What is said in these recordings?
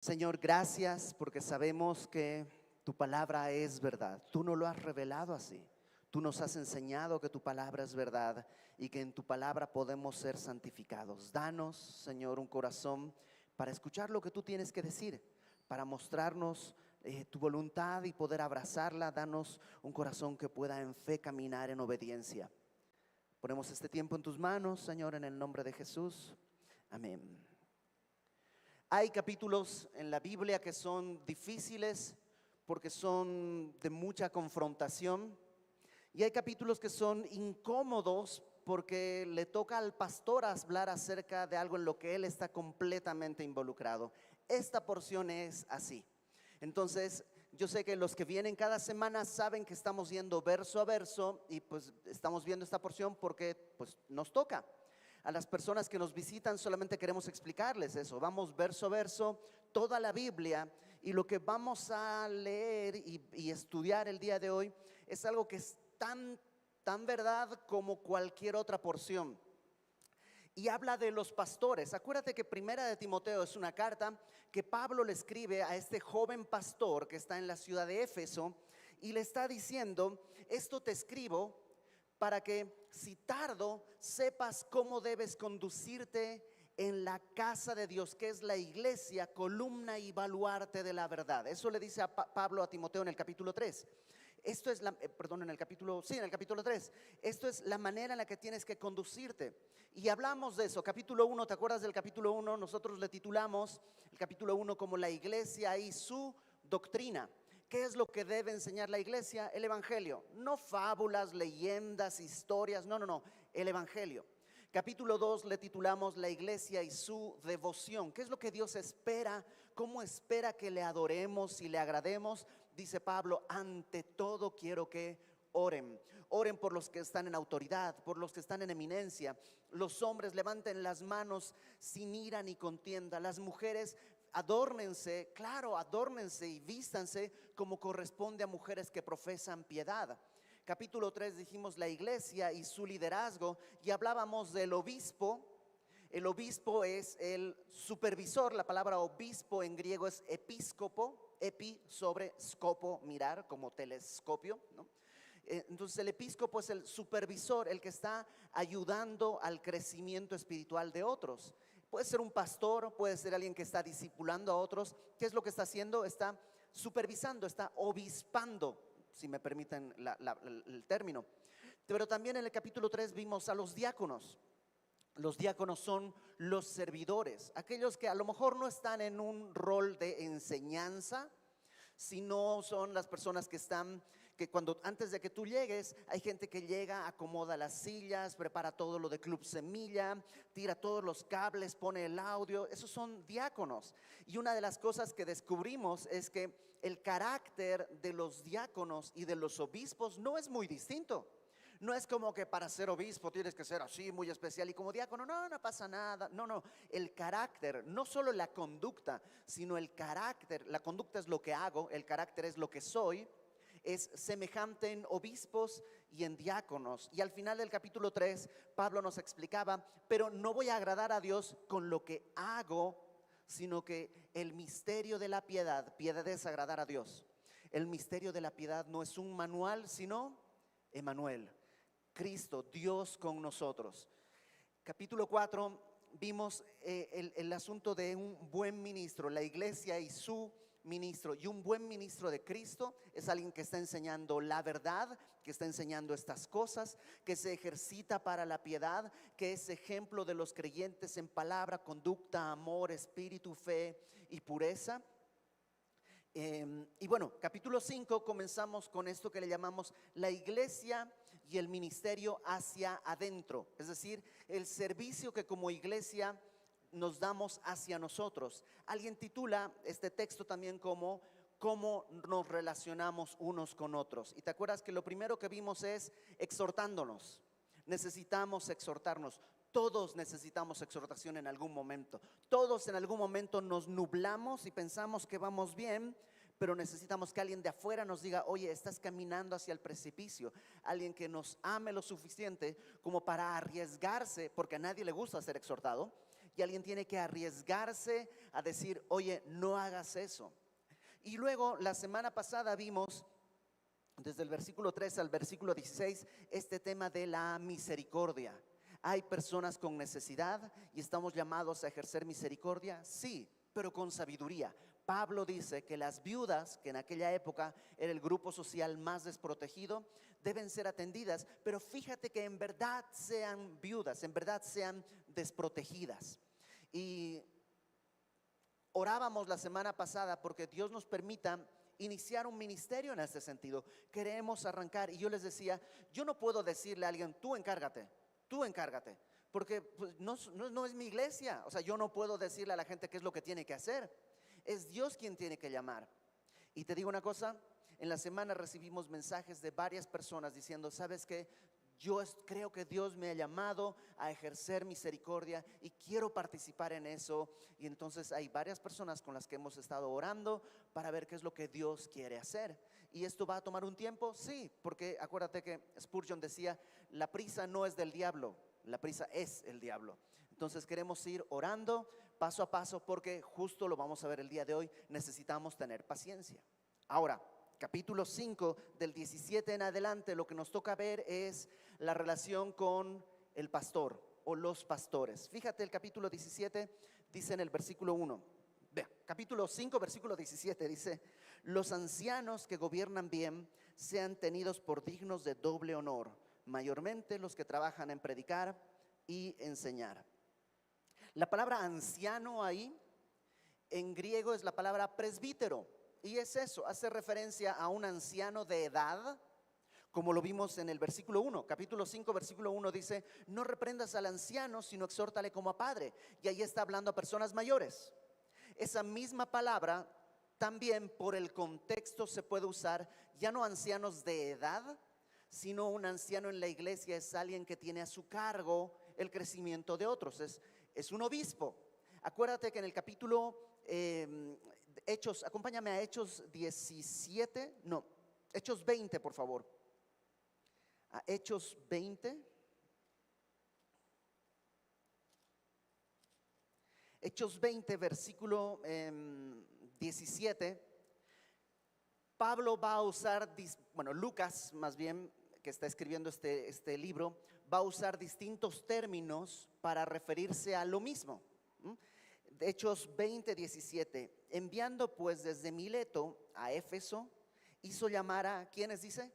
Señor, gracias porque sabemos que tu palabra es verdad. Tú no lo has revelado así. Tú nos has enseñado que tu palabra es verdad y que en tu palabra podemos ser santificados. Danos, Señor, un corazón para escuchar lo que tú tienes que decir, para mostrarnos tu voluntad y poder abrazarla. Danos un corazón que pueda en fe caminar en obediencia. Ponemos este tiempo en tus manos, Señor, en el nombre de Jesús. Amén. Hay capítulos en la Biblia que son difíciles porque son de mucha confrontación, y hay capítulos que son incómodos porque le toca al pastor hablar acerca de algo en lo que él está completamente involucrado. Esta porción es así. Entonces, yo sé que los que vienen cada semana saben que estamos yendo verso a verso y pues estamos viendo esta porción porque pues nos toca. A las personas que nos visitan solamente queremos explicarles eso. Vamos verso a verso, toda la Biblia, y lo que vamos a leer y estudiar el día de hoy es algo que es tan verdad como cualquier otra porción. Y habla de los pastores. Acuérdate que Primera de Timoteo es una carta que Pablo le escribe a este joven pastor que está en la ciudad de Éfeso, y le está diciendo: esto te escribo para que si tardo sepas cómo debes conducirte en la casa de Dios, que es la iglesia, columna y baluarte de la verdad. Eso le dice a Pablo a Timoteo en el capítulo 3. Esto es en el capítulo 3. Esto es la manera en la que tienes que conducirte. Y hablamos de eso. Capítulo 1, ¿te acuerdas del capítulo 1? Nosotros le titulamos el capítulo 1 como la iglesia y su doctrina. ¿Qué es lo que debe enseñar la iglesia? El evangelio. No fábulas, leyendas, historias. No. El evangelio. Capítulo 2 le titulamos la iglesia y su devoción. ¿Qué es lo que Dios espera? ¿Cómo espera que le adoremos y le agrademos? Dice Pablo: ante todo quiero que oren. Oren por los que están en autoridad, por los que están en eminencia. Los hombres levanten las manos sin ira ni contienda. Las mujeres adórnense, claro, adórnense y vístanse como corresponde a mujeres que profesan piedad. Capítulo 3 dijimos la iglesia y su liderazgo, y hablábamos del obispo. El obispo es el supervisor. La palabra obispo en griego es episcopo. Epi sobre scopo, mirar, como telescopio, ¿no? Entonces el episcopo es el supervisor, el que está ayudando al crecimiento espiritual de otros. Puede ser un pastor, puede ser alguien que está discipulando a otros. ¿Qué es lo que está haciendo? Está supervisando, está obispando, si me permiten el término. Pero también en el capítulo 3 vimos a los diáconos. Los diáconos son los servidores, aquellos que a lo mejor no están en un rol de enseñanza, sino son las personas que están, que cuando antes de que tú llegues, hay gente que llega, acomoda las sillas, prepara todo lo de Club Semilla, tira todos los cables, pone el audio. Esos son diáconos. Y una de las cosas que descubrimos es que el carácter de los diáconos y de los obispos no es muy distinto. No es como que para ser obispo tienes que ser así muy especial, y como diácono no pasa nada. No, el carácter, no solo la conducta, sino el carácter. La conducta es lo que hago, el carácter es lo que soy. Es semejante en obispos y en diáconos. Y al final del capítulo 3 Pablo nos explicaba: pero no voy a agradar a Dios con lo que hago, sino que el misterio de la piedad es agradar a Dios. El misterio de la piedad no es un manual, sino Emmanuel, Cristo, Dios con nosotros. Capítulo 4 vimos el asunto de un buen ministro, la iglesia y su ministro. Y un buen ministro de Cristo es alguien que está enseñando la verdad, que está enseñando estas cosas, que se ejercita para la piedad, que es ejemplo de los creyentes en palabra, conducta, amor, espíritu, fe y pureza. Y bueno, capítulo 5 comenzamos con esto que le llamamos la iglesia y el ministerio hacia adentro, es decir, el servicio que como iglesia nos damos hacia nosotros. Alguien titula este texto también como cómo nos relacionamos unos con otros. Y te acuerdas que lo primero que vimos es exhortándonos. Necesitamos exhortarnos. Todos necesitamos exhortación en algún momento. Todos en algún momento nos nublamos y pensamos que vamos bien, pero necesitamos que alguien de afuera nos diga: oye, estás caminando hacia el precipicio. Alguien que nos ame lo suficiente como para arriesgarse, porque a nadie le gusta ser exhortado, y alguien tiene que arriesgarse a decir, oye, no hagas eso. Y luego la semana pasada vimos desde el versículo 3 al versículo 16 este tema de la misericordia. ¿Hay personas con necesidad y estamos llamados a ejercer misericordia? Sí, pero con sabiduría. Pablo dice que las viudas, que en aquella época era el grupo social más desprotegido, deben ser atendidas, pero fíjate que en verdad sean viudas, en verdad sean desprotegidas. Y orábamos la semana pasada porque Dios nos permita iniciar un ministerio en este sentido. Queremos arrancar, y yo les decía, yo no puedo decirle a alguien, tú encárgate, porque pues, no es mi iglesia. O sea, yo no puedo decirle a la gente qué es lo que tiene que hacer. Es Dios quien tiene que llamar. Y te digo una cosa, en la semana recibimos mensajes de varias personas diciendo, ¿sabes qué? Yo creo que Dios me ha llamado a ejercer misericordia y quiero participar en eso. Y entonces hay varias personas con las que hemos estado orando para ver qué es lo que Dios quiere hacer. ¿Y esto va a tomar un tiempo? Sí, porque acuérdate que Spurgeon decía, la prisa no es del diablo, la prisa es el diablo. Entonces queremos ir orando paso a paso porque justo lo vamos a ver el día de hoy, necesitamos tener paciencia. Ahora, capítulo 5 del 17 en adelante, lo que nos toca ver es la relación con el pastor o los pastores. Fíjate, el capítulo 17 dice en el versículo 1, capítulo 5 versículo 17 dice, los ancianos que gobiernan bien sean tenidos por dignos de doble honor, mayormente los que trabajan en predicar y enseñar. La palabra anciano ahí en griego es la palabra presbítero. Y es eso, hace referencia a un anciano de edad, como lo vimos en el versículo 1, capítulo 5, versículo 1 dice, no reprendas al anciano, sino exhórtale como a padre. Y ahí está hablando a personas mayores. Esa misma palabra también por el contexto se puede usar, ya no ancianos de edad, sino un anciano en la iglesia es alguien que tiene a su cargo el crecimiento de otros, es un obispo. Acuérdate que en el capítulo Hechos, acompáñame a Hechos 17, no, Hechos 20 por favor, a Hechos 20. Hechos 20 versículo 17, Pablo va a usar, bueno, Lucas más bien, que está escribiendo este libro, va a usar distintos términos para referirse a lo mismo. Hechos 20, 17, enviando pues desde Mileto a Éfeso, hizo llamar a, ¿quiénes dice?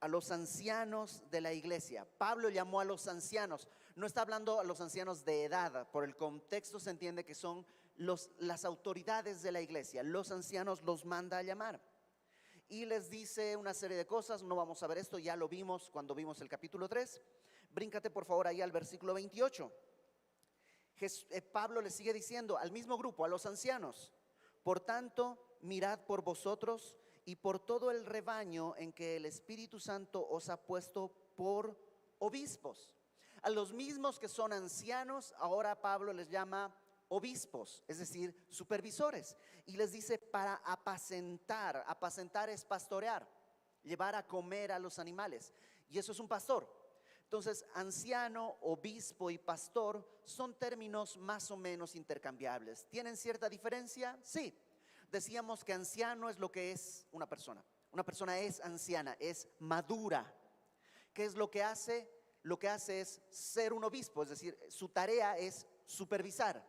A los ancianos de la iglesia. Pablo llamó a los ancianos, no está hablando a los ancianos de edad, por el contexto se entiende que son las autoridades de la iglesia. Los ancianos los manda a llamar y les dice una serie de cosas. No vamos a ver esto, ya lo vimos cuando vimos el capítulo 3. Bríncate por favor ahí al versículo 28. Pablo le sigue diciendo al mismo grupo, a los ancianos, por tanto, mirad por vosotros y por todo el rebaño en que el Espíritu Santo os ha puesto por obispos. A los mismos que son ancianos, ahora Pablo les llama obispos, es decir, supervisores, y les dice para apacentar. Apacentar es pastorear, llevar a comer a los animales, y eso es un pastor. Entonces, anciano, obispo y pastor son términos más o menos intercambiables. ¿Tienen cierta diferencia? Sí. Decíamos que anciano es lo que es una persona. Una persona es anciana, es madura. ¿Qué es lo que hace? Lo que hace es ser un obispo, es decir, su tarea es supervisar.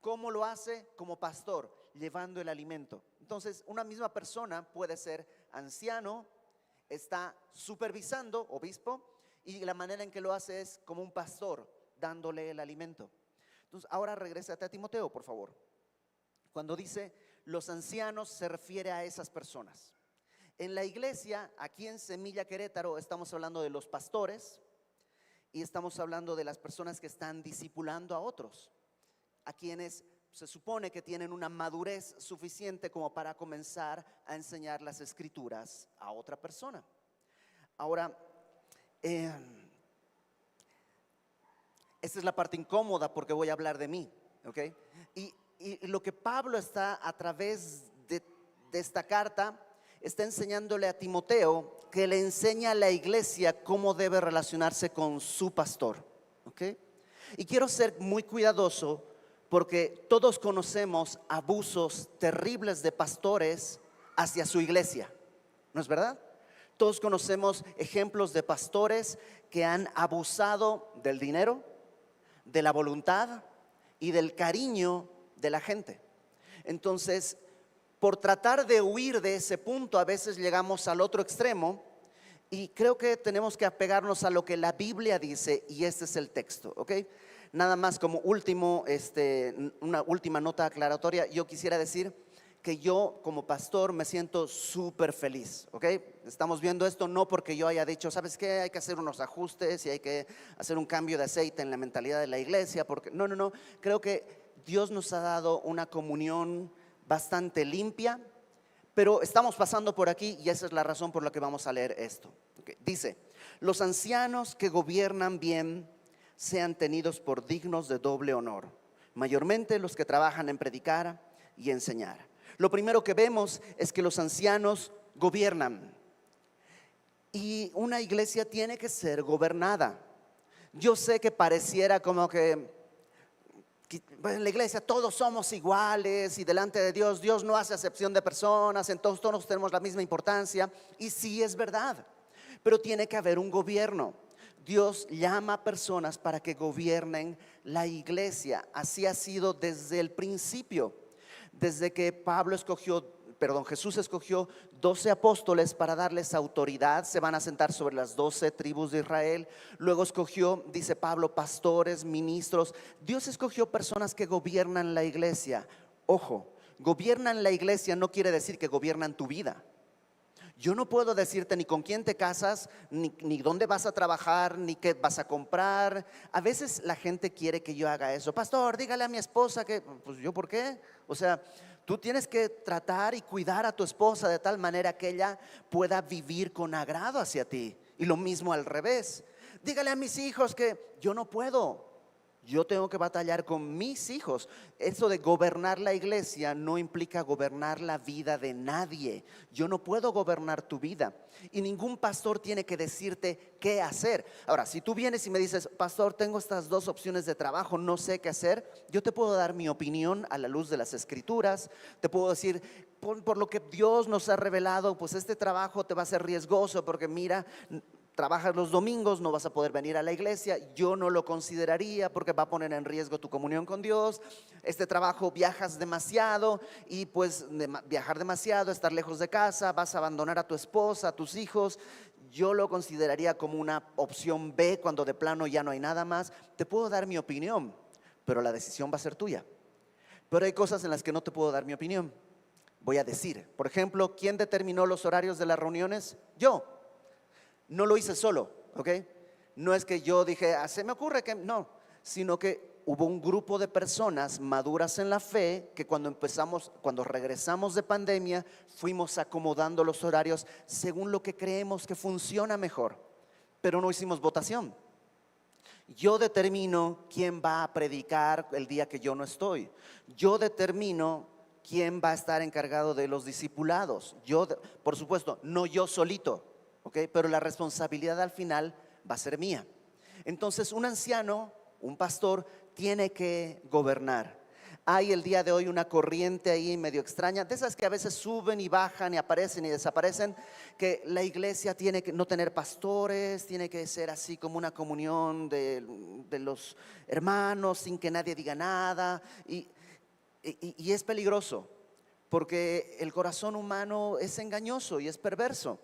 ¿Cómo lo hace? Como pastor, llevando el alimento. Entonces, una misma persona puede ser anciano, está supervisando, obispo, y la manera en que lo hace es como un pastor, dándole el alimento. Entonces, ahora regrésate a Timoteo, por favor. Cuando dice los ancianos, se refiere a esas personas. En la iglesia, aquí en Semilla Querétaro, estamos hablando de los pastores y estamos hablando de las personas que están discipulando a otros, a quienes se supone que tienen una madurez suficiente como para comenzar a enseñar las escrituras a otra persona. Ahora, esta es la parte incómoda porque voy a hablar de mí, ¿ok? Y lo que Pablo está a través de esta carta está enseñándole a Timoteo, que le enseña a la iglesia cómo debe relacionarse con su pastor, ¿ok? Y quiero ser muy cuidadoso porque todos conocemos abusos terribles de pastores hacia su iglesia, ¿no es verdad? Todos conocemos ejemplos de pastores que han abusado del dinero, de la voluntad y del cariño de la gente. Entonces, por tratar de huir de ese punto, a veces llegamos al otro extremo y creo que tenemos que apegarnos a lo que la Biblia dice, y este es el texto, ¿ok? Nada más como último, una última nota aclaratoria, yo quisiera decir que yo como pastor me siento súper feliz, ¿ok? Estamos viendo esto no porque yo haya dicho, ¿sabes qué? Hay que hacer unos ajustes y hay que hacer un cambio de aceite en la mentalidad de la iglesia, porque no, creo que Dios nos ha dado una comunión bastante limpia, pero estamos pasando por aquí y esa es la razón por la que vamos a leer esto. Okay. Dice, los ancianos que gobiernan bien sean tenidos por dignos de doble honor, mayormente los que trabajan en predicar y enseñar. Lo primero que vemos es que los ancianos gobiernan y una iglesia tiene que ser gobernada. Yo sé que pareciera como que en la iglesia todos somos iguales y delante de Dios, Dios no hace acepción de personas, entonces todos tenemos la misma importancia, y sí es verdad, pero tiene que haber un gobierno. Dios llama a personas para que gobiernen la iglesia. Así ha sido desde el principio. Desde que Jesús escogió 12 apóstoles para darles autoridad, se van a sentar sobre las 12 tribus de Israel. Luego escogió, dice Pablo, pastores, ministros. Dios escogió personas que gobiernan la iglesia. Ojo, gobiernan la iglesia no quiere decir que gobiernan tu vida. Yo no puedo decirte ni con quién te casas, ni dónde vas a trabajar, ni qué vas a comprar. A veces la gente quiere que yo haga eso. Pastor, dígale a mi esposa que, pues yo, ¿por qué? O sea, tú tienes que tratar y cuidar a tu esposa de tal manera que ella pueda vivir con agrado hacia ti. Y lo mismo al revés. Dígale a mis hijos que yo no puedo. Yo tengo que batallar con mis hijos. Eso de gobernar la iglesia no implica gobernar la vida de nadie. Yo no puedo gobernar tu vida y ningún pastor tiene que decirte qué hacer. Ahora, si tú vienes y me dices, pastor, tengo estas dos opciones de trabajo, no sé qué hacer, yo te puedo dar mi opinión a la luz de las escrituras. Te puedo decir, por lo que Dios nos ha revelado, pues este trabajo te va a ser riesgoso porque mira, trabajas los domingos, no vas a poder venir a la iglesia. Yo no lo consideraría porque va a poner en riesgo tu comunión con Dios. Este trabajo viajas demasiado y pues viajar demasiado, estar lejos de casa, vas a abandonar a tu esposa, a tus hijos. Yo lo consideraría como una opción B cuando de plano ya no hay nada más. Te puedo dar mi opinión, pero la decisión va a ser tuya. Pero hay cosas en las que no te puedo dar mi opinión. Voy a decir, por ejemplo, ¿quién determinó los horarios de las reuniones? Yo. No lo hice solo, ¿ok? No es que yo dije, se me ocurre que no, sino que hubo un grupo de personas maduras en la fe que cuando regresamos de pandemia, fuimos acomodando los horarios según lo que creemos que funciona mejor, pero no hicimos votación. Yo determino quién va a predicar el día que yo no estoy. Yo determino quién va a estar encargado de los discipulados. Por supuesto, no yo solito. Okay, pero la responsabilidad al final va a ser mía. Entonces un anciano, un pastor, tiene que gobernar. Hay el día de hoy una corriente ahí medio extraña, de esas que a veces suben y bajan y aparecen y desaparecen, que la iglesia tiene que no tener pastores, tiene que ser así como una comunión de los hermanos sin que nadie diga nada. Y es peligroso porque el corazón humano es engañoso y es perverso.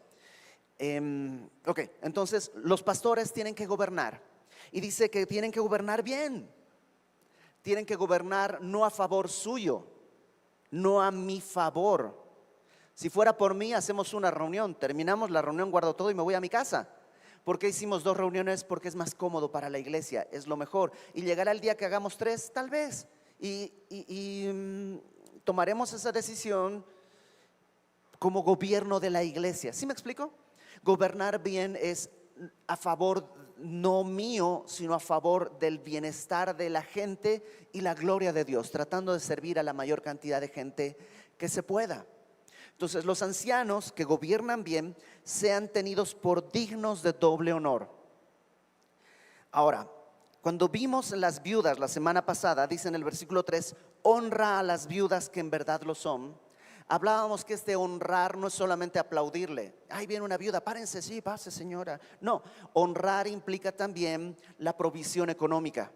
Ok, entonces los pastores tienen que gobernar y dice que tienen que gobernar bien, tienen que gobernar no a favor suyo, no a mi favor. Si fuera por mí, hacemos una reunión, terminamos la reunión, guardo todo y me voy a mi casa. ¿Por qué hicimos 2 reuniones? Porque es más cómodo para la iglesia, es lo mejor. Y llegará el día que hagamos 3, tal vez, y tomaremos esa decisión como gobierno de la iglesia. ¿Sí me explico? Gobernar bien es a favor no mío, sino a favor del bienestar de la gente y la gloria de Dios, tratando de servir a la mayor cantidad de gente que se pueda. Entonces, los ancianos que gobiernan bien sean tenidos por dignos de doble honor. Ahora, Cuando vimos las viudas la semana pasada, dice en el versículo 3, honra a las viudas que en verdad lo son. Hablábamos que este honrar no es solamente aplaudirle. Ahí viene una viuda, párense, sí, pase señora. No, honrar implica también la provisión económica.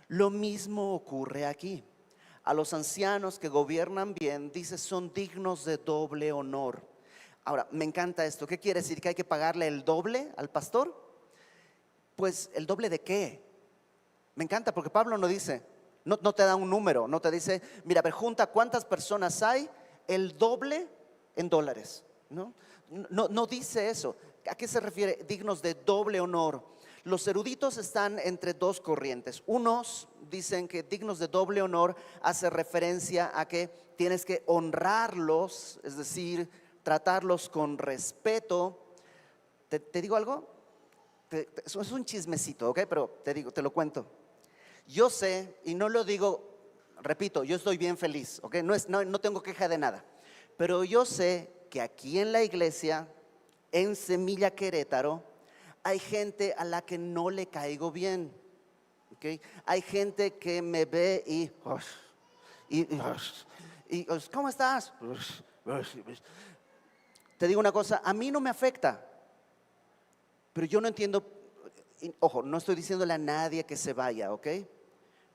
Lo mismo ocurre aquí. A los ancianos que gobiernan bien, dice, son dignos de doble honor. Ahora, me encanta esto. ¿Qué quiere decir? ¿Que hay que pagarle el doble al pastor? Pues, ¿el doble de qué? Me encanta porque Pablo no dice, no te da un número, no te dice, mira, a ver, junta cuántas personas hay, el doble en dólares. No dice eso. ¿A qué se refiere? Dignos de doble honor. Los eruditos están entre dos corrientes. Unos dicen que dignos de doble honor hace referencia a que tienes que honrarlos, es decir, tratarlos con respeto. ¿Te digo algo? Eso es un chismecito, ¿ok? Pero te lo cuento. Yo sé, y no lo digo, repito, yo estoy bien feliz, ¿ok? No tengo queja de nada. Pero yo sé que aquí en la iglesia, en Semilla Querétaro, hay gente a la que no le caigo bien, ¿ok? Hay gente que me ve y ¿cómo estás? Te digo una cosa, a mí no me afecta, pero yo no entiendo. Ojo, no estoy diciéndole a nadie que se vaya, ¿ok?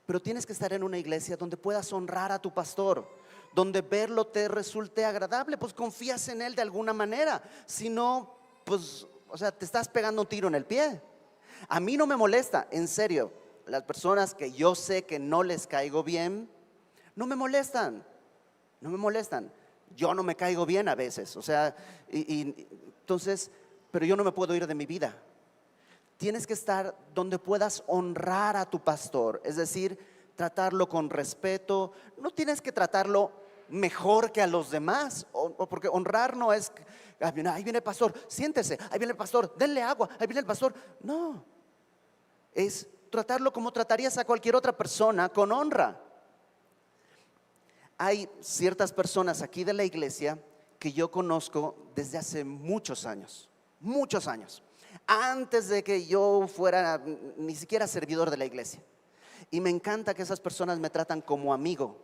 Pero tienes que estar en una iglesia donde puedas honrar a tu pastor, donde verlo te resulte agradable, pues confías en él de alguna manera. Si no, pues, o sea, te estás pegando un tiro en el pie. A mí no me molesta, en serio, las personas que yo sé que no les caigo bien, no me molestan. Yo no me caigo bien a veces, o sea, entonces, pero yo no me puedo ir de mi vida. Tienes que estar donde puedas honrar a tu pastor, es decir, tratarlo con respeto. No tienes que tratarlo mejor que a los demás, porque honrar no es, ahí viene el pastor, siéntese, ahí viene el pastor, denle agua, ahí viene el pastor. No, es tratarlo como tratarías a cualquier otra persona, con honra. Hay ciertas personas aquí de la iglesia que yo conozco desde hace muchos años, antes de que yo fuera ni siquiera servidor de la iglesia. Y me encanta que esas personas me tratan como amigo,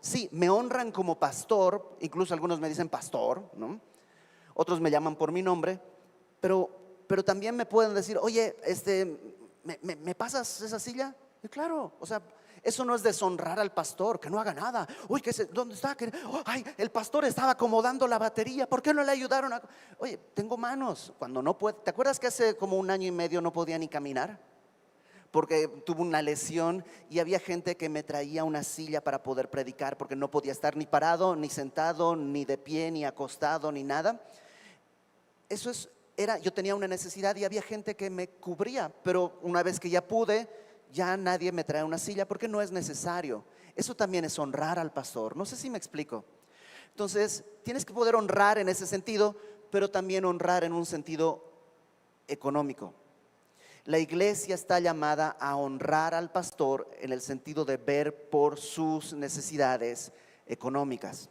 sí, me honran como pastor, incluso algunos me dicen pastor, ¿no? Otros me llaman por mi nombre, pero también me pueden decir, oye, ¿me pasas esa silla? Y claro, o sea, eso no es deshonrar al pastor, que no haga nada. Uy, ¿dónde está? Ay, el pastor estaba acomodando la batería, ¿por qué no le ayudaron? Oye, tengo manos, cuando no puede. ¿Te acuerdas que hace como 1 año y medio no podía ni caminar? Porque tuve una lesión y había gente que me traía una silla para poder predicar, porque no podía estar ni parado, ni sentado, ni de pie, ni acostado, ni nada. Yo tenía una necesidad y había gente que me cubría, pero una vez que ya pude, ya nadie me trae una silla porque no es necesario. Eso también es honrar al pastor. No sé si me explico. Entonces, tienes que poder honrar en ese sentido, pero también honrar en un sentido económico. La iglesia está llamada a honrar al pastor en el sentido de ver por sus necesidades económicas.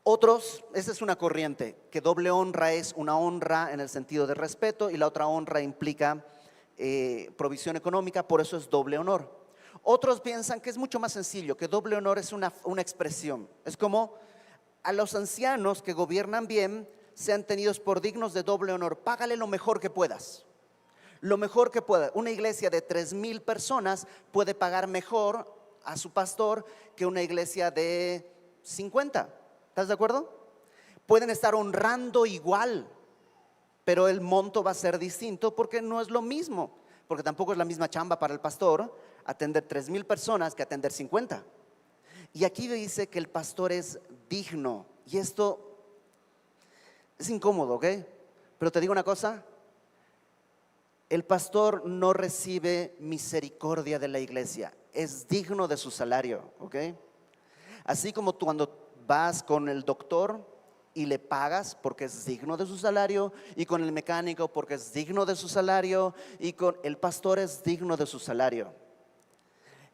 Otros, esa es una corriente, que doble honra es una honra en el sentido de respeto y la otra honra implica provisión económica, por eso es doble honor. Otros piensan que es mucho más sencillo, que doble honor es una expresión. Es como a los ancianos que gobiernan bien sean tenidos por dignos de doble honor. Págale lo mejor que puedas. Lo mejor que pueda. Una iglesia de 3,000 personas puede pagar mejor a su pastor que una iglesia de 50. ¿Estás de acuerdo? Pueden estar honrando igual, pero el monto va a ser distinto porque no es lo mismo. Porque tampoco es la misma chamba para el pastor atender 3,000 personas que atender 50. Y aquí dice que el pastor es digno. Y esto es incómodo, ¿ok? Pero te digo una cosa. El pastor no recibe misericordia de la iglesia, es digno de su salario, ¿ok? Así como tú cuando vas con el doctor y le pagas porque es digno de su salario, y con el mecánico porque es digno de su salario, y con el pastor es digno de su salario.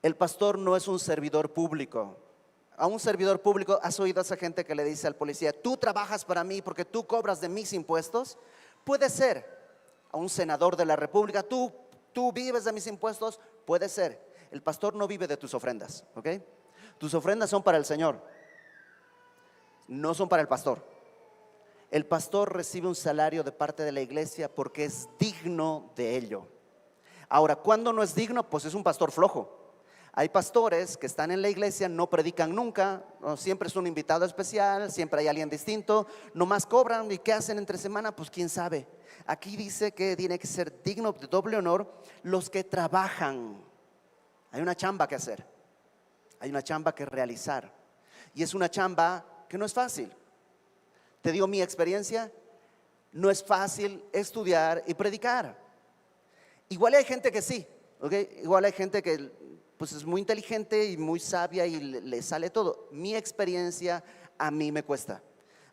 El pastor no es un servidor público. A un servidor público, ¿has oído a esa gente que le dice al policía, tú trabajas para mí porque tú cobras de mis impuestos? Puede ser. A un senador de la república, tú ¿Tú vives de mis impuestos? Puede ser. El pastor no vive de tus ofrendas, ¿ok? Tus ofrendas son para el Señor, no son para el pastor. El pastor recibe un salario de parte de la iglesia porque es digno de ello. Ahora, ¿cuándo no es digno? Pues es un pastor flojo. Hay pastores que están en la iglesia, no predican nunca, siempre es un invitado especial, siempre hay alguien distinto, nomás cobran. ¿Y qué hacen entre semana? Pues quién sabe. Aquí dice que tiene que ser digno de doble honor los que trabajan. Hay una chamba que hacer, hay una chamba que realizar, y es una chamba que no es fácil. Te digo mi experiencia, no es fácil estudiar y predicar. Igual hay gente que sí, ¿okay? Igual hay gente que pues es muy inteligente y muy sabia y le sale todo. Mi experiencia a mí me cuesta.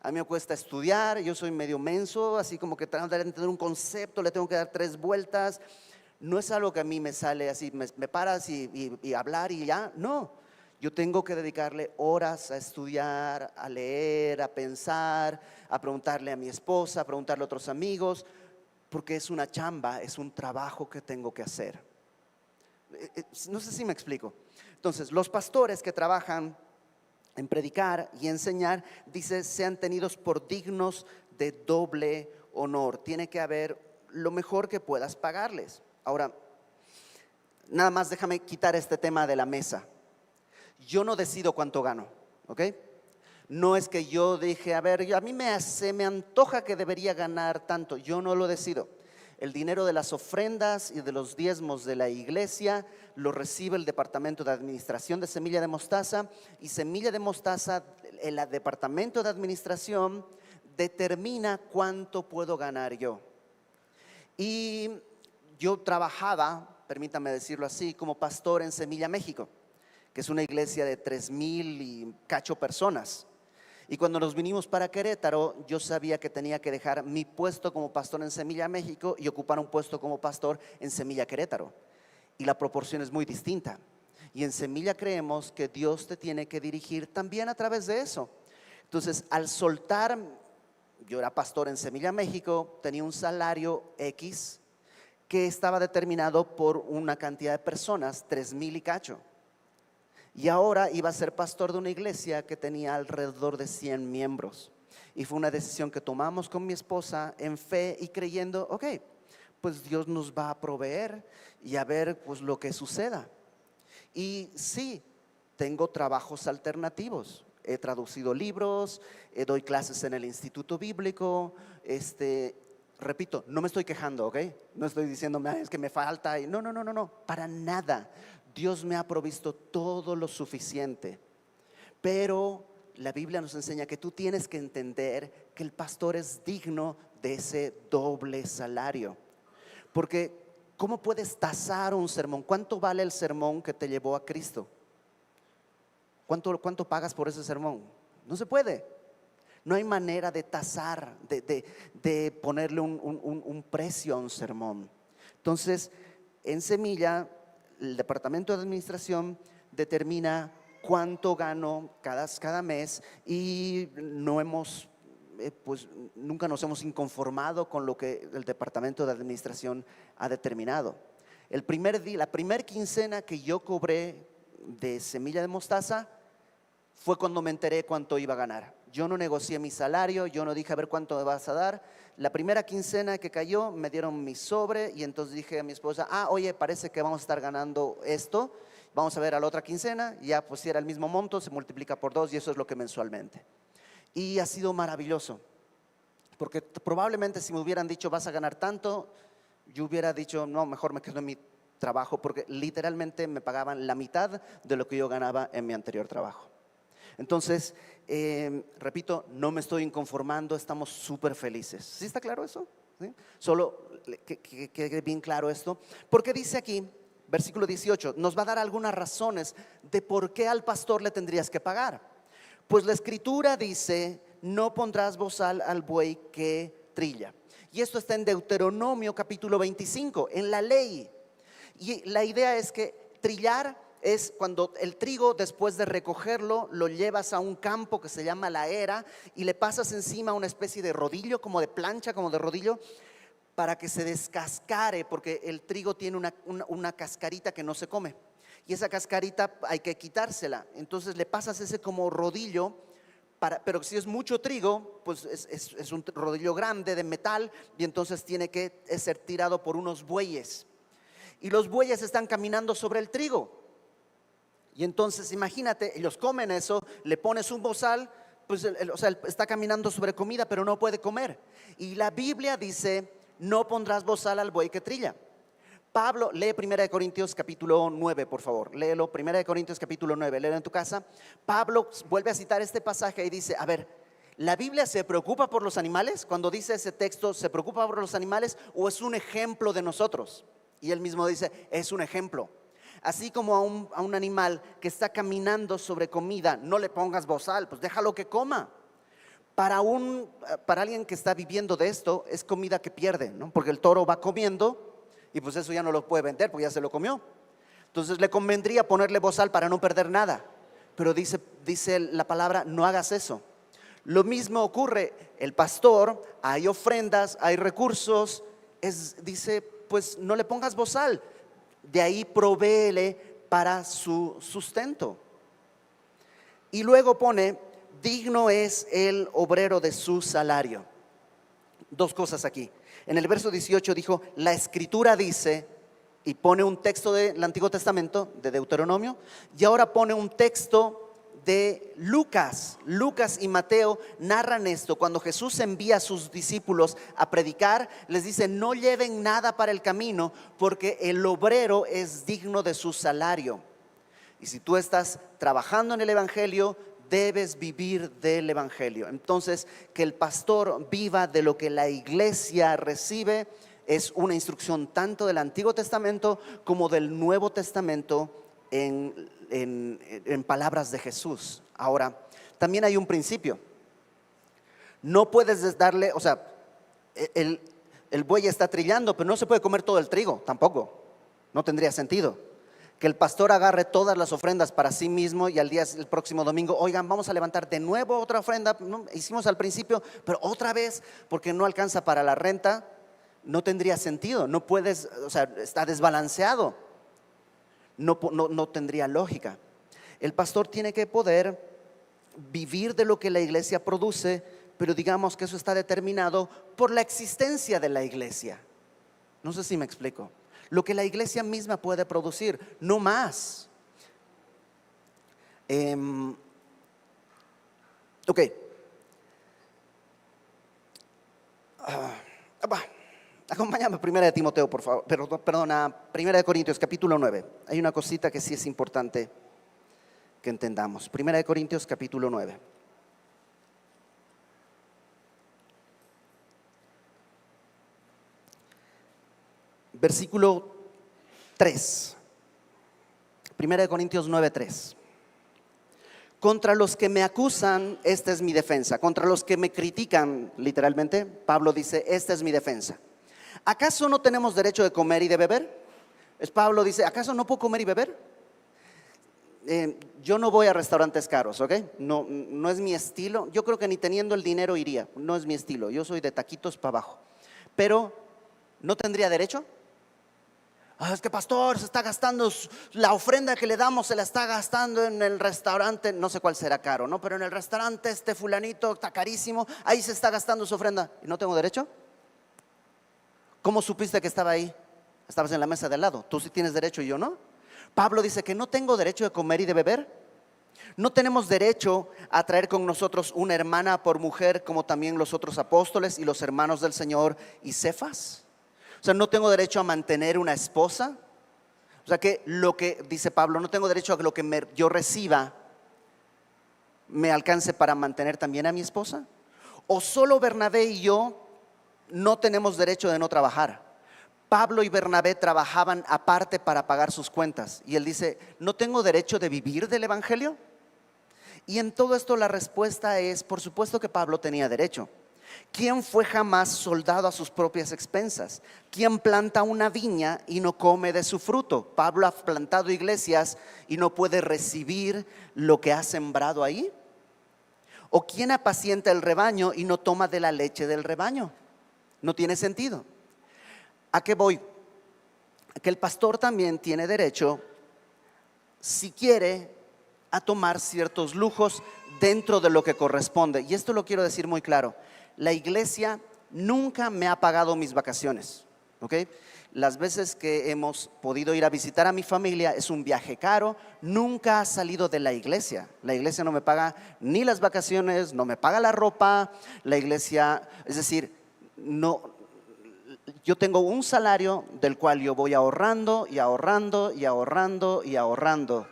A mí me cuesta estudiar, yo soy medio menso, así como que tratando de entender un concepto, le tengo que dar 3 vueltas. No es algo que a mí me sale así, me paras y hablar y ya, no. Yo tengo que dedicarle horas a estudiar, a leer, a pensar, a preguntarle a mi esposa, a preguntarle a otros amigos, porque es una chamba, es un trabajo que tengo que hacer. No sé si me explico. Entonces, los pastores que trabajan en predicar y enseñar, dice, sean tenidos por dignos de doble honor. Tiene que haber lo mejor que puedas pagarles. Ahora, nada más déjame quitar este tema de la mesa. Yo no decido cuánto gano, ¿ok? No es que yo dije, a ver, a mí se me antoja que debería ganar tanto. Yo no lo decido. El dinero de las ofrendas y de los diezmos de la iglesia lo recibe el Departamento de Administración de Semilla de Mostaza, y Semilla de Mostaza, el Departamento de Administración determina cuánto puedo ganar yo. Y yo trabajaba, permítame decirlo así, como pastor en Semilla México, que es una iglesia de 3,000 y cacho personas. Y cuando nos vinimos para Querétaro, yo sabía que tenía que dejar mi puesto como pastor en Semilla México y ocupar un puesto como pastor en Semilla Querétaro. Y la proporción es muy distinta. Y en Semilla creemos que Dios te tiene que dirigir también a través de eso. Entonces, al soltar, yo era pastor en Semilla México, tenía un salario X que estaba determinado por una cantidad de personas, 3,000 y cacho. Y ahora iba a ser pastor de una iglesia que tenía alrededor de 100 miembros. Y fue una decisión que tomamos con mi esposa en fe y creyendo, ok, pues Dios nos va a proveer y a ver pues lo que suceda. Y sí, tengo trabajos alternativos. He traducido libros, doy clases en el Instituto Bíblico, repito, no me estoy quejando, ¿ok? No estoy diciendo, es que me falta. No, para nada. Dios me ha provisto todo lo suficiente. Pero la Biblia nos enseña que tú tienes que entender que el pastor es digno de ese doble salario. Porque ¿cómo puedes tasar un sermón? ¿Cuánto vale el sermón que te llevó a Cristo? ¿Cuánto pagas por ese sermón? No se puede. No hay manera de tasar, de ponerle un precio a un sermón. Entonces, en Semilla, el Departamento de Administración determina cuánto gano cada mes, y no hemos, pues nunca nos hemos inconformado con lo que el Departamento de Administración ha determinado. La primer quincena que yo cobré de Semilla de Mostaza fue cuando me enteré cuánto iba a ganar. Yo no negocié mi salario, yo no dije a ver cuánto me vas a dar. La primera quincena que cayó me dieron mi sobre, y entonces dije a mi esposa, oye, parece que vamos a estar ganando esto, vamos a ver a la otra quincena. Y ya pues si era el mismo monto, se multiplica por 2 y eso es lo que mensualmente. Y ha sido maravilloso, porque probablemente si me hubieran dicho vas a ganar tanto, yo hubiera dicho no, mejor me quedo en mi trabajo, porque literalmente me pagaban la mitad de lo que yo ganaba en mi anterior trabajo. Entonces, repito, no me estoy inconformando, estamos súper felices. ¿Sí está claro eso? ¿Sí? Solo que quede bien claro esto, porque dice aquí, versículo 18, nos va a dar algunas razones de por qué al pastor le tendrías que pagar. Pues la escritura dice, no pondrás bozal al buey que trilla. Y esto está en Deuteronomio capítulo 25, en la ley. Y la idea es que trillar es cuando el trigo, después de recogerlo, lo llevas a un campo que se llama la era y le pasas encima una especie de rodillo, como de plancha, como de rodillo, para que se descascare, porque el trigo tiene una cascarita que no se come. Y esa cascarita hay que quitársela. Entonces le pasas ese como rodillo, pero si es mucho trigo, pues es un rodillo grande de metal, y entonces tiene que ser tirado por unos bueyes. Y los bueyes están caminando sobre el trigo. Y entonces imagínate, ellos comen eso, le pones un bozal, pues o sea, está caminando sobre comida, pero no puede comer. Y la Biblia dice: no pondrás bozal al buey que trilla. Pablo, lee 1 Corintios capítulo 9, por favor, léelo, 1 Corintios capítulo 9, léelo en tu casa. Pablo vuelve a citar este pasaje y dice: a ver, ¿la Biblia se preocupa por los animales? Cuando dice ese texto, ¿se preocupa por los animales o es un ejemplo de nosotros? Y él mismo dice: es un ejemplo. Así como a un animal que está caminando sobre comida, no le pongas bozal, pues déjalo que coma. Para alguien que está viviendo de esto, es comida que pierde, ¿no? Porque el toro va comiendo y pues eso ya no lo puede vender porque ya se lo comió. Entonces le convendría ponerle bozal para no perder nada. Pero dice la palabra: no hagas eso. Lo mismo ocurre, el pastor, hay ofrendas, hay recursos, dice: pues no le pongas bozal, de ahí provéele para su sustento. Y luego pone: digno es el obrero de su salario. Dos cosas aquí. En el verso 18 dijo: la escritura dice, y pone un texto del Antiguo Testamento, de Deuteronomio, y ahora pone un texto de Lucas. Lucas y Mateo narran esto. Cuando Jesús envía a sus discípulos a predicar, les dice: no lleven nada para el camino, porque el obrero es digno de su salario. Y si tú estás trabajando en el evangelio, debes vivir del evangelio. Entonces, que el pastor viva de lo que la iglesia recibe es una instrucción tanto del Antiguo Testamento como del Nuevo Testamento en palabras de Jesús. Ahora, también hay un principio. No puedes darle, o sea, el buey está trillando, pero no se puede comer todo el trigo, tampoco. No tendría sentido que el pastor agarre todas las ofrendas para sí mismo y el próximo domingo: oigan, vamos a levantar de nuevo otra ofrenda. No, hicimos al principio, pero otra vez, porque no alcanza para la renta. No tendría sentido, no puedes, o sea, está desbalanceado. No tendría lógica. El pastor tiene que poder vivir de lo que la iglesia produce, pero digamos que eso está determinado por la existencia de la iglesia. No sé si me explico. Lo que la iglesia misma puede producir, no más. Ok. Acompáñame a 1 de Timoteo, por favor. Perdona, 1 de Corintios capítulo 9. Hay una cosita que sí es importante que entendamos. 1 de Corintios capítulo 9. Versículo 3. 1 de Corintios 9:3. Contra los que me acusan, esta es mi defensa. Contra los que me critican, literalmente, Pablo dice: esta es mi defensa. ¿Acaso no tenemos derecho de comer y de beber? Pablo dice: ¿acaso no puedo comer y beber? Yo no voy a restaurantes caros, ¿ok? No es mi estilo. Yo creo que ni teniendo el dinero iría. No es mi estilo. Yo soy de taquitos para abajo. Pero ¿no tendría derecho? Es que pastor, se está gastando la ofrenda que le damos, se la está gastando en el restaurante, no sé cuál será caro, ¿no? Pero en el restaurante este fulanito está carísimo, ahí se está gastando su ofrenda. ¿Y no tengo derecho? ¿Cómo supiste que estaba ahí? Estabas en la mesa de al lado. Tú sí tienes derecho y yo no. Pablo dice que no tengo derecho de comer y de beber. No tenemos derecho a traer con nosotros una hermana por mujer, como también los otros apóstoles y los hermanos del Señor y Cefas. O sea, no tengo derecho a mantener una esposa. O sea, que lo que dice Pablo, no tengo derecho a que lo que yo reciba me alcance para mantener también a mi esposa. O solo Bernabé y yo no tenemos derecho de no trabajar. Pablo y Bernabé trabajaban aparte para pagar sus cuentas. Y él dice: ¿no tengo derecho de vivir del evangelio? Y en todo esto la respuesta es: por supuesto que Pablo tenía derecho. ¿Quién fue jamás soldado a sus propias expensas? ¿Quién planta una viña y no come de su fruto? Pablo ha plantado iglesias y no puede recibir lo que ha sembrado ahí. ¿O quién apacienta el rebaño y no toma de la leche del rebaño? No tiene sentido. ¿A qué voy? Que el pastor también tiene derecho, si quiere, a tomar ciertos lujos dentro de lo que corresponde. Y esto lo quiero decir muy claro. La iglesia nunca me ha pagado mis vacaciones, ¿ok? Las veces que hemos podido ir a visitar a mi familia es un viaje caro, nunca ha salido de la iglesia. La iglesia no me paga ni las vacaciones, no me paga la ropa, la iglesia, es decir, no, yo tengo un salario del cual yo voy ahorrando y ahorrando y ahorrando y ahorrando.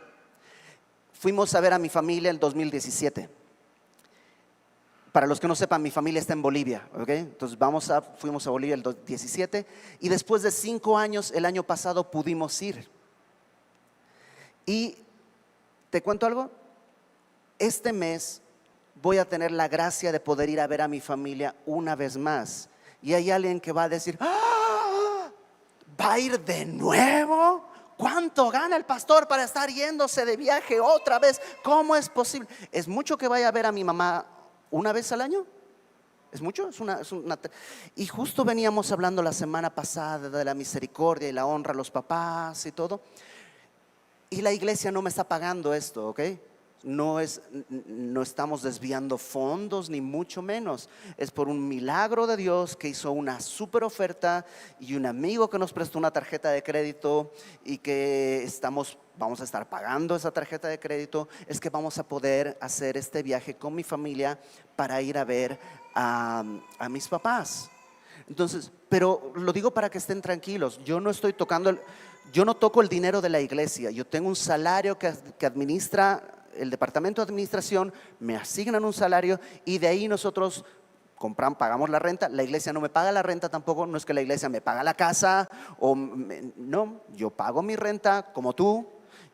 Fuimos a ver a mi familia el 2017. Para los que no sepan, mi familia está en Bolivia, ¿ok? Entonces fuimos a Bolivia el 2017 y después de 5 años, el año pasado pudimos ir. Y te cuento algo, este mes voy a tener la gracia de poder ir a ver a mi familia una vez más. Y hay alguien que va a decir, ¡ah! ¿Va a ir de nuevo? ¿Cuánto gana el pastor para estar yéndose de viaje otra vez? ¿Cómo es posible? ¿Es mucho que vaya a ver a mi mamá una vez al año? ¿Es mucho? Y justo veníamos hablando la semana pasada de la misericordia y la honra a los papás y todo. Y la iglesia no me está pagando esto, ¿ok? No estamos desviando fondos ni mucho menos. Es por un milagro de Dios que hizo una super oferta y un amigo que nos prestó una tarjeta de crédito y que vamos a estar pagando esa tarjeta de crédito. Es que vamos a poder hacer este viaje con mi familia para ir a ver a mis papás. Entonces, pero lo digo para que estén tranquilos. Yo no toco el dinero de la iglesia. Yo tengo un salario que administra el departamento de administración, me asignan un salario y de ahí nosotros pagamos la renta. La iglesia no me paga la renta tampoco, no es que la iglesia me paga la casa no, yo pago mi renta como tú,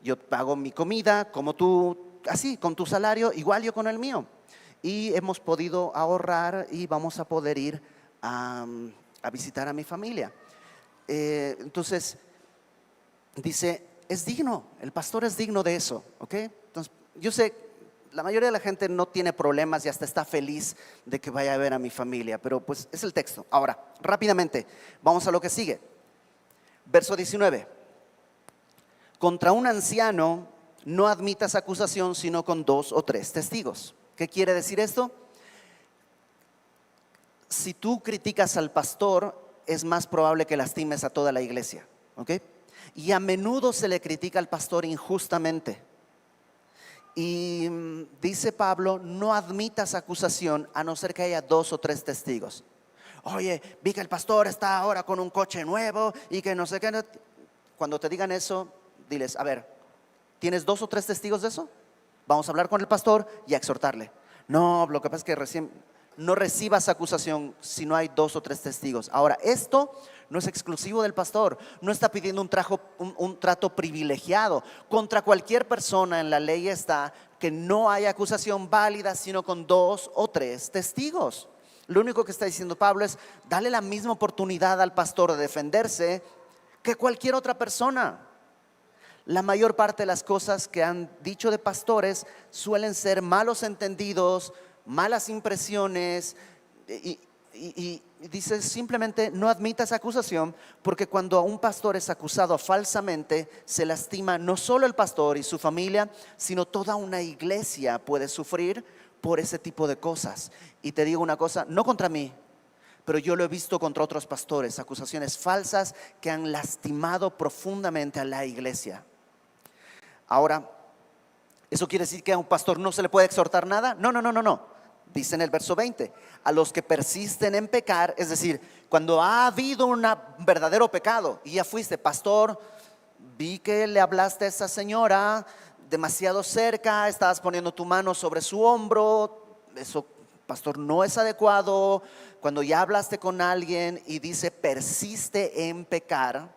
yo pago mi comida como tú, así con tu salario, igual yo con el mío. Y hemos podido ahorrar y vamos a poder ir a visitar a mi familia. Entonces dice, es digno, el pastor es digno de eso, ¿ok? Entonces yo sé, la mayoría de la gente no tiene problemas y hasta está feliz de que vaya a ver a mi familia, pero pues es el texto. Ahora, rápidamente, vamos a lo que sigue. Verso 19. Contra un anciano no admitas acusación sino con 2 o 3 testigos. ¿Qué quiere decir esto? Si tú criticas al pastor, es más probable que lastimes a toda la iglesia, ¿ok? Y a menudo se le critica al pastor injustamente. Y dice Pablo, no admitas acusación a no ser que haya 2 o 3 testigos. Oye, vi que el pastor está ahora con un coche nuevo y que no sé qué. Cuando te digan eso, diles, a ver, ¿tienes 2 o 3 testigos de eso? Vamos a hablar con el pastor y a exhortarle. No, lo que pasa es que recién no recibas acusación si no hay 2 o 3 testigos. Ahora, esto no es exclusivo del pastor, no está pidiendo un trato privilegiado. Contra cualquier persona en la ley está que no hay acusación válida sino con 2 o 3 testigos. Lo único que está diciendo Pablo es, dale la misma oportunidad al pastor de defenderse que cualquier otra persona. La mayor parte de las cosas que han dicho de pastores suelen ser malos entendidos, malas impresiones y dice simplemente no admitas acusación, porque cuando un pastor es acusado falsamente se lastima no solo el pastor y su familia, sino toda una iglesia puede sufrir por ese tipo de cosas. Y te digo una cosa, no contra mí, pero yo lo he visto contra otros pastores, acusaciones falsas que han lastimado profundamente a la iglesia. Ahora, ¿eso quiere decir que a un pastor no se le puede exhortar nada? No. Dice en el verso 20, a los que persisten en pecar, es decir, cuando ha habido un verdadero pecado y ya fuiste pastor, vi que le hablaste a esa señora demasiado cerca, estabas poniendo tu mano sobre su hombro, eso, pastor, no es adecuado. Cuando ya hablaste con alguien y dice persiste en pecar,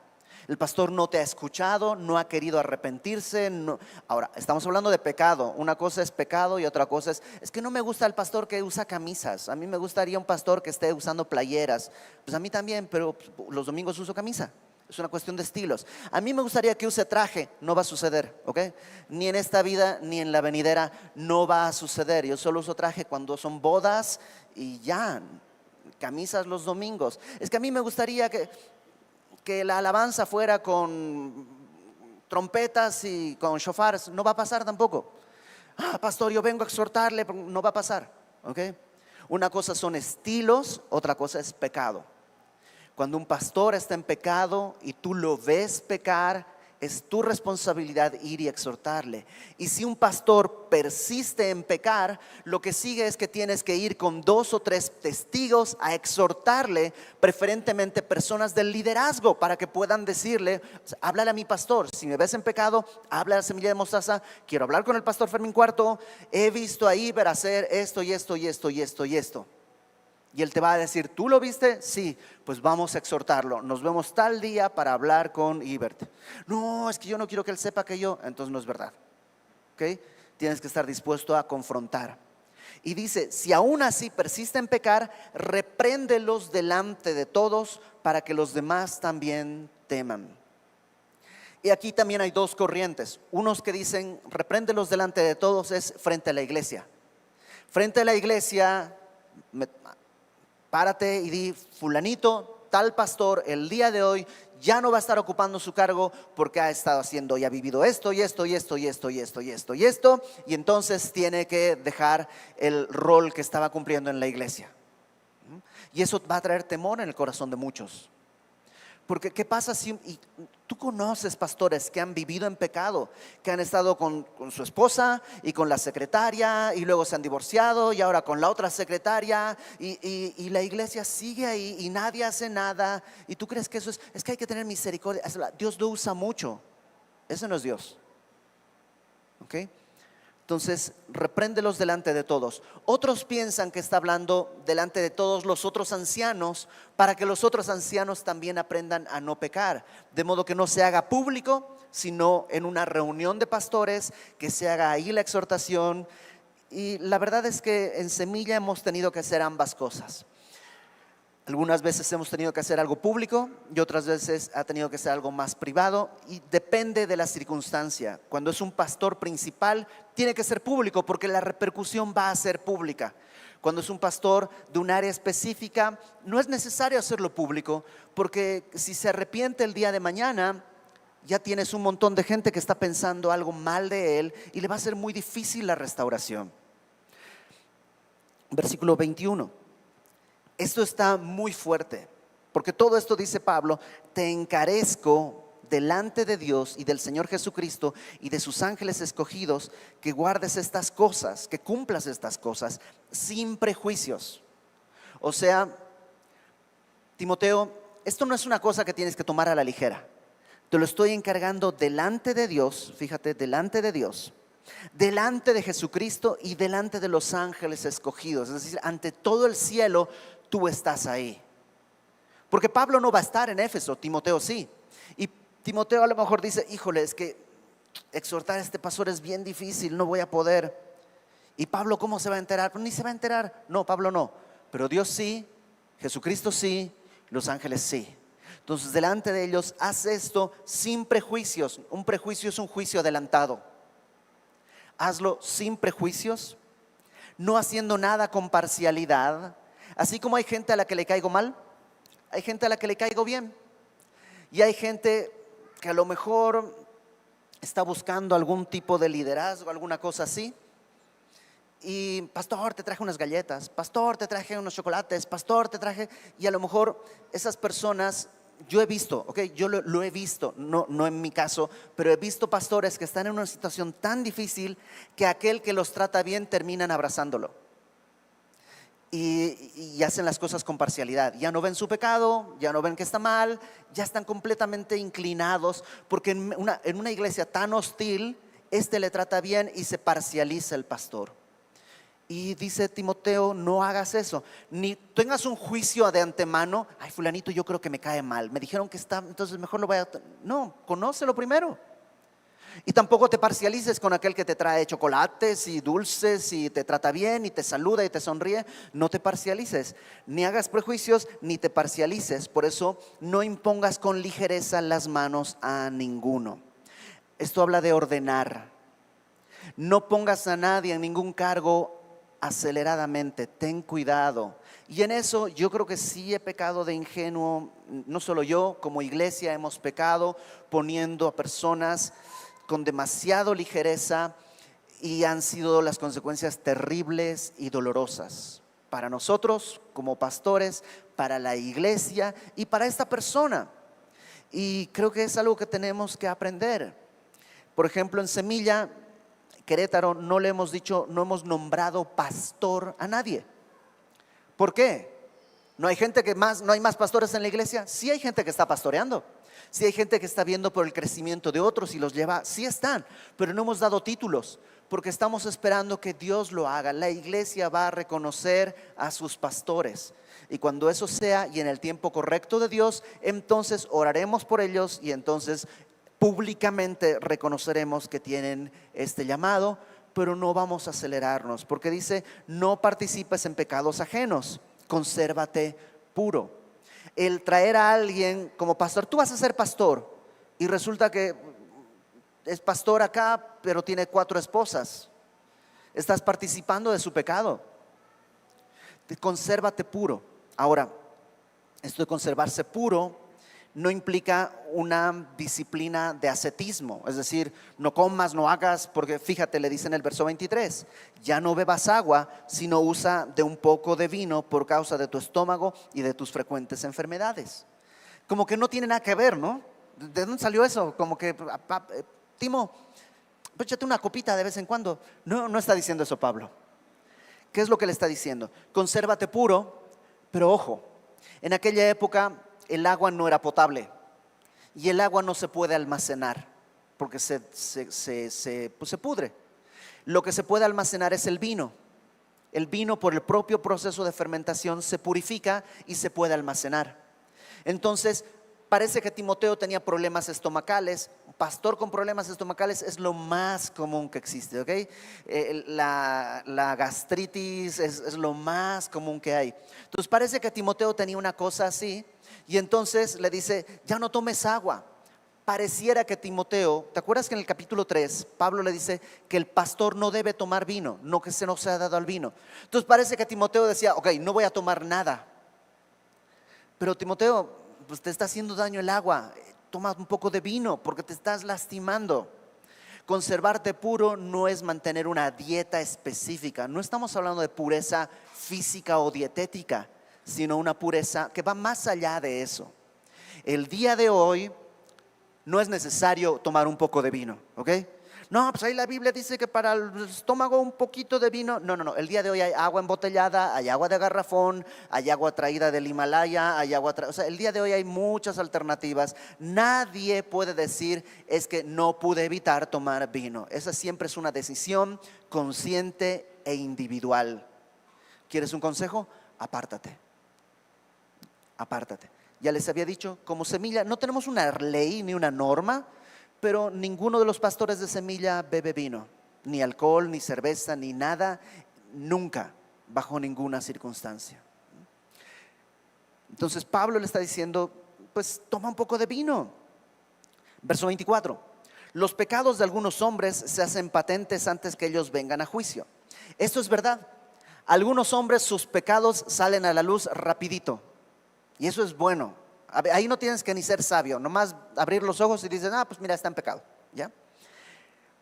el pastor no te ha escuchado, no ha querido arrepentirse. Ahora, estamos hablando de pecado. Una cosa es pecado y otra cosa es que no me gusta el pastor que usa camisas. A mí me gustaría un pastor que esté usando playeras. Pues a mí también, pero los domingos uso camisa. Es una cuestión de estilos. A mí me gustaría que use traje. No va a suceder, ¿ok? Ni en esta vida ni en la venidera no va a suceder. Yo solo uso traje cuando son bodas y ya. Camisas los domingos. Es que a mí me gustaría que... que la alabanza fuera con trompetas y con shofars, no va a pasar tampoco. Pastor, yo vengo a exhortarle, no va a pasar, ¿ok? Una cosa son estilos, otra cosa es pecado. Cuando un pastor está en pecado y tú lo ves pecar, es tu responsabilidad ir y exhortarle. Y si un pastor persiste en pecar, lo que sigue es que tienes que ir con 2 o 3 testigos a exhortarle, preferentemente personas del liderazgo, para que puedan decirle: háblale a mi pastor, si me ves en pecado, habla a la semilla de mostaza, quiero hablar con el pastor Fermín Cuarto, he visto ahí ver hacer esto y esto y esto y esto y esto. Y él te va a decir: ¿tú lo viste? Sí, pues vamos a exhortarlo. Nos vemos tal día para hablar con Ibert. No, es que yo no quiero que él sepa que yo. Entonces no es verdad, ¿ok? Tienes que estar dispuesto a confrontar. Y dice: si aún así persiste en pecar, repréndelos delante de todos, para que los demás también teman. Y aquí también hay 2 corrientes. Unos que dicen: repréndelos delante de todos, es frente a la iglesia. Frente a la iglesia, párate y di: fulanito, tal pastor, el día de hoy ya no va a estar ocupando su cargo porque ha estado haciendo y ha vivido esto y esto y esto y esto y esto y esto y esto, y entonces tiene que dejar el rol que estaba cumpliendo en la iglesia. Y eso va a traer temor en el corazón de muchos. Porque ¿qué pasa si tú conoces pastores que han vivido en pecado, que han estado con su esposa y con la secretaria, y luego se han divorciado y ahora con la otra secretaria, y la iglesia sigue ahí y nadie hace nada? Y tú crees que eso es que hay que tener misericordia. Dios lo usa mucho. Ese no es Dios, ¿ok? Entonces, repréndelos delante de todos. Otros piensan que está hablando delante de todos los otros ancianos, para que los otros ancianos también aprendan a no pecar. De modo que no se haga público, sino en una reunión de pastores, que se haga ahí la exhortación. Y la verdad es que en Semilla hemos tenido que hacer ambas cosas. Algunas veces hemos tenido que hacer algo público y otras veces ha tenido que ser algo más privado, y depende de la circunstancia. Cuando es un pastor principal, tiene que ser público porque la repercusión va a ser pública. Cuando es un pastor de un área específica, no es necesario hacerlo público, porque si se arrepiente el día de mañana, ya tienes un montón de gente que está pensando algo mal de él y le va a ser muy difícil la restauración. Versículo 21. Esto está muy fuerte, porque todo esto, dice Pablo: te encarezco delante de Dios y del Señor Jesucristo y de sus ángeles escogidos, que guardes estas cosas, que cumplas estas cosas sin prejuicios. O sea, Timoteo, esto no es una cosa que tienes que tomar a la ligera. Te lo estoy encargando delante de Dios, fíjate, delante de Dios, delante de Jesucristo y delante de los ángeles escogidos. Es decir, ante todo el cielo tú estás ahí. Porque Pablo no va a estar en Éfeso, Timoteo sí. Y Timoteo a lo mejor dice: híjole, es que exhortar a este pastor es bien difícil, no voy a poder. Y Pablo, ¿cómo se va a enterar? Pues ni se va a enterar. No, Pablo no. Pero Dios sí, Jesucristo sí, los ángeles sí. Entonces, delante de ellos, haz esto sin prejuicios. Un prejuicio es un juicio adelantado. Hazlo sin prejuicios, no haciendo nada con parcialidad. Así como hay gente a la que le caigo mal, hay gente a la que le caigo bien. Y hay gente que a lo mejor está buscando algún tipo de liderazgo, alguna cosa así. Y pastor, te traje unas galletas, pastor, te traje unos chocolates, pastor, te traje. Y a lo mejor esas personas, yo he visto, yo lo he visto, no en mi caso, pero he visto pastores que están en una situación tan difícil que aquel que los trata bien terminan abrazándolo. Y hacen las cosas con parcialidad. Ya no ven su pecado, ya no ven que está mal, ya están completamente inclinados, porque en una iglesia tan hostil, le trata bien y se parcializa el pastor. Y dice Timoteo: no hagas eso, ni tengas un juicio de antemano. Ay, fulanito, yo creo que me cae mal, me dijeron que está, entonces mejor lo voy a... No, conócelo primero. Y tampoco te parcialices con aquel que te trae chocolates y dulces y te trata bien y te saluda y te sonríe. No te parcialices, ni hagas prejuicios, ni te parcialices. Por eso no impongas con ligereza las manos a ninguno. Esto habla de ordenar. No pongas a nadie en ningún cargo aceleradamente, ten cuidado. Y en eso yo creo que sí he pecado de ingenuo, no solo yo, como iglesia hemos pecado poniendo a personas con demasiado ligereza y han sido las consecuencias terribles y dolorosas para nosotros como pastores, para la iglesia y para esta persona. Y creo que es algo que tenemos que aprender. Por ejemplo, en Semilla, Querétaro, no le hemos dicho, no hemos nombrado pastor a nadie. ¿Por qué? ¿No hay gente que más, no hay más pastores en la iglesia? Sí hay gente que está pastoreando. Sí hay gente que está viendo por el crecimiento de otros y los lleva, sí están, pero no hemos dado títulos porque estamos esperando que Dios lo haga. La iglesia va a reconocer a sus pastores y cuando eso sea y en el tiempo correcto de Dios, entonces oraremos por ellos y entonces públicamente reconoceremos que tienen este llamado, pero no vamos a acelerarnos porque dice, no participes en pecados ajenos, consérvate puro. El traer a alguien como pastor, tú vas a ser pastor y resulta que es pastor acá, pero tiene 4 esposas. Estás participando de su pecado. Consérvate puro. Ahora, esto de conservarse puro no implica una disciplina de ascetismo, es decir, no comas, no hagas, porque fíjate, le dice en el verso 23, ya no bebas agua, sino usa de un poco de vino por causa de tu estómago y de tus frecuentes enfermedades. Como que no tiene nada que ver, ¿no? ¿De dónde salió eso? Como que, Timo, pues échate una copita de vez en cuando. No, no está diciendo eso Pablo. ¿Qué es lo que le está diciendo? Consérvate puro, pero ojo, en aquella época el agua no era potable y el agua no se puede almacenar porque se pudre. Lo que se puede almacenar es el vino. El vino, por el propio proceso de fermentación, se purifica y se puede almacenar. Entonces parece que Timoteo tenía problemas estomacales. Un pastor con problemas estomacales es lo más común que existe, ¿ok? La gastritis es lo más común que hay. Entonces parece que Timoteo tenía una cosa así y entonces le dice, ya no tomes agua. Pareciera que Timoteo, ¿te acuerdas que en el capítulo 3 Pablo le dice que el pastor no debe tomar vino, no que se nos ha dado al vino? Entonces parece que Timoteo decía, ok, no voy a tomar nada. Pero Timoteo, pues te está haciendo daño el agua, toma un poco de vino porque te estás lastimando. Conservarte puro no es mantener una dieta específica, no estamos hablando de pureza física o dietética, sino una pureza que va más allá de eso. El día de hoy no es necesario tomar un poco de vino, ¿ok? No, pues ahí la Biblia dice que para el estómago un poquito de vino. No, el día de hoy hay agua embotellada, hay agua de garrafón, hay agua traída del Himalaya, hay agua o sea, el día de hoy hay muchas alternativas. Nadie puede decir es que no pude evitar tomar vino. Esa siempre es una decisión consciente e individual. ¿Quieres un consejo? Apártate. Ya les había dicho, como Semilla no tenemos una ley ni una norma, pero ninguno de los pastores de Semilla bebe vino, ni alcohol, ni cerveza, ni nada, nunca, bajo ninguna circunstancia. Entonces Pablo le está diciendo, pues toma un poco de vino. Verso 24, los pecados de algunos hombres se hacen patentes antes que ellos vengan a juicio. Esto es verdad. Algunos hombres, sus pecados salen a la luz rapidito. Y eso es bueno. Ahí no tienes que ni ser sabio, nomás abrir los ojos y dices, pues mira, está en pecado, ¿ya?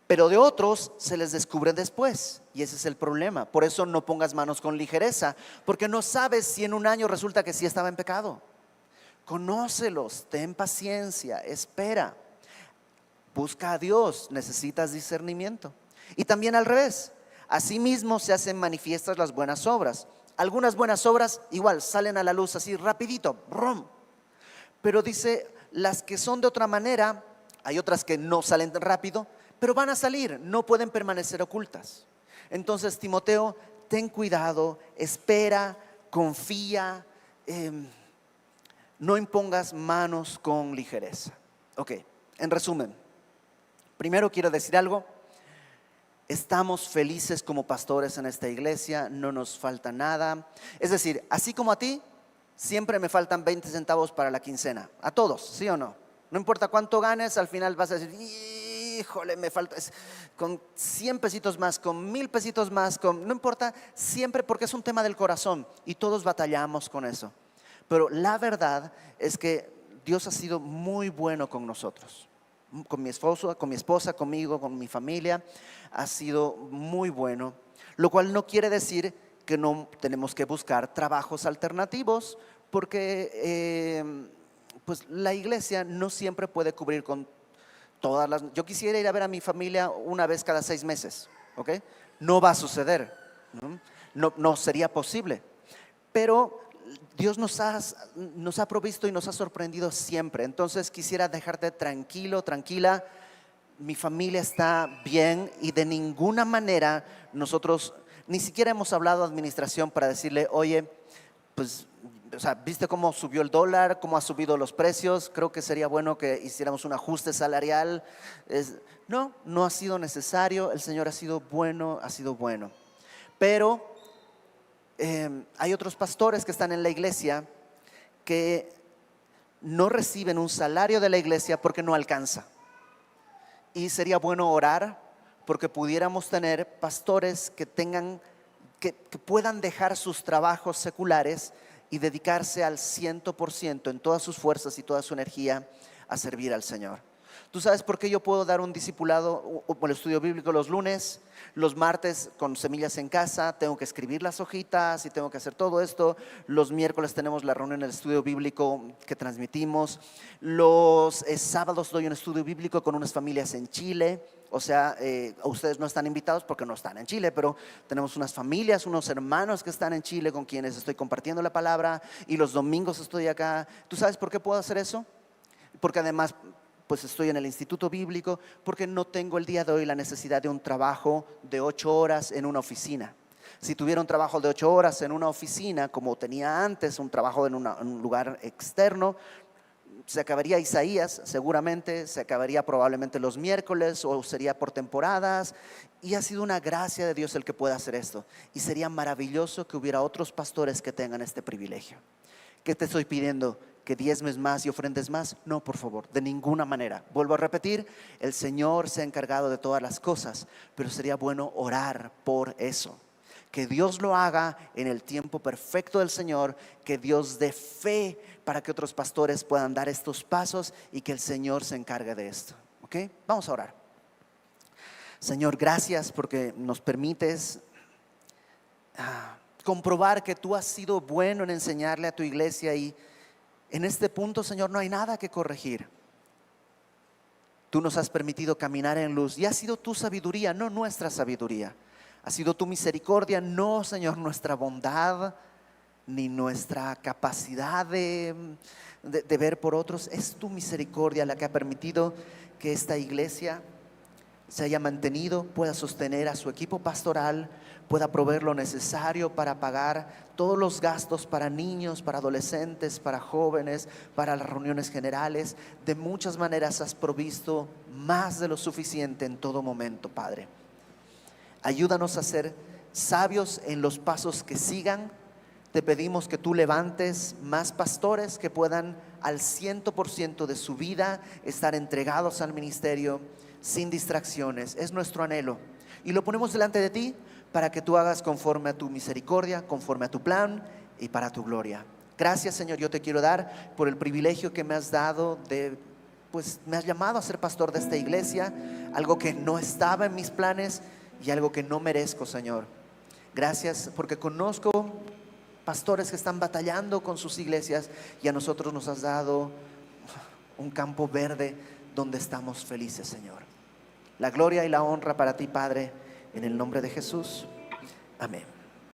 Pero de otros se les descubre después y ese es el problema. Por eso no pongas manos con ligereza, porque no sabes si en un año resulta que sí estaba en pecado. Conócelos, ten paciencia, espera. Busca a Dios, necesitas discernimiento. Y también al revés, asimismo se hacen manifiestas las buenas obras. Algunas buenas obras igual salen a la luz así rapidito, ¡brum! Pero dice, las que son de otra manera, hay otras que no salen rápido, pero van a salir, no pueden permanecer ocultas. Entonces Timoteo, ten cuidado, espera, confía, no impongas manos con ligereza. Ok, en resumen, primero quiero decir algo. Estamos felices como pastores en esta iglesia, no nos falta nada. Es decir, así como a ti, siempre me faltan 20 centavos para la quincena. A todos, ¿sí o no? No importa cuánto ganes, al final vas a decir, híjole, me falta, con 100 pesitos más, con 1000 pesitos más, no importa, siempre, porque es un tema del corazón y todos batallamos con eso. Pero la verdad es que Dios ha sido muy bueno con nosotros, con mi esposa, conmigo, con mi familia. Ha sido muy bueno, lo cual no quiere decir que no tenemos que buscar trabajos alternativos, porque pues la iglesia no siempre puede cubrir con todas las. Yo quisiera ir a ver a mi familia una vez cada 6 meses, ¿ok? No va a suceder, ¿no? No sería posible, pero Dios nos ha provisto y nos ha sorprendido siempre. Entonces quisiera dejarte tranquilo, tranquila. Mi familia está bien y de ninguna manera nosotros ni siquiera hemos hablado a administración para decirle, oye, pues, o sea, ¿viste cómo subió el dólar? ¿Cómo ha subido los precios? Creo que sería bueno que hiciéramos un ajuste salarial. No ha sido necesario. El Señor ha sido bueno, ha sido bueno. Pero hay otros pastores que están en la iglesia que no reciben un salario de la iglesia porque no alcanza. Y sería bueno orar porque pudiéramos tener pastores que puedan dejar sus trabajos seculares y dedicarse al 100% en todas sus fuerzas y toda su energía a servir al Señor. ¿Tú sabes por qué yo puedo dar un discipulado o el estudio bíblico los lunes? Los martes con semillas en casa, tengo que escribir las hojitas y tengo que hacer todo esto. Los miércoles tenemos la reunión en el estudio bíblico que transmitimos. Los sábados doy un estudio bíblico con unas familias en Chile. O sea, ustedes no están invitados porque no están en Chile, pero tenemos unas familias, unos hermanos que están en Chile con quienes estoy compartiendo la palabra, y los domingos estoy acá. ¿Tú sabes por qué puedo hacer eso? Porque además pues estoy en el instituto bíblico, porque no tengo el día de hoy la necesidad de un trabajo de 8 horas en una oficina. Si tuviera un trabajo de 8 horas en una oficina, como tenía antes, un trabajo en un lugar externo, se acabaría Isaías, seguramente, se acabaría probablemente los miércoles o sería por temporadas. Y ha sido una gracia de Dios el que pueda hacer esto. Y sería maravilloso que hubiera otros pastores que tengan este privilegio. ¿Qué te estoy pidiendo? ¿Que diezmes más y ofrendes más? No, por favor, de ninguna manera. Vuelvo a repetir, el Señor se ha encargado de todas las cosas, pero sería bueno orar por eso. Que Dios lo haga en el tiempo perfecto del Señor, que Dios dé fe para que otros pastores puedan dar estos pasos y que el Señor se encargue de esto. ¿Ok? Vamos a orar. Señor, gracias porque nos permites comprobar que tú has sido bueno en enseñarle a tu iglesia, y en este punto, Señor, no hay nada que corregir. Tú nos has permitido caminar en luz y ha sido tu sabiduría, no nuestra sabiduría. Ha sido tu misericordia, no, Señor, nuestra bondad ni nuestra capacidad de ver por otros. Es tu misericordia la que ha permitido que esta iglesia se haya mantenido, pueda sostener a su equipo pastoral, pueda proveer lo necesario para pagar todos los gastos para niños, para adolescentes, para jóvenes, para las reuniones generales. De muchas maneras has provisto más de lo suficiente en todo momento, Padre. Ayúdanos a ser sabios en los pasos que sigan. Te pedimos que tú levantes más pastores que puedan al 100% de su vida estar entregados al ministerio sin distracciones. Es nuestro anhelo y lo ponemos delante de ti para que tú hagas conforme a tu misericordia, conforme a tu plan y para tu gloria. Gracias, Señor, yo te quiero dar por el privilegio que me has dado pues me has llamado a ser pastor de esta iglesia, algo que no estaba en mis planes y algo que no merezco, Señor. Gracias porque conozco pastores que están batallando con sus iglesias y a nosotros nos has dado un campo verde donde estamos felices, Señor. La gloria y la honra para ti, Padre, en el nombre de Jesús. Amén.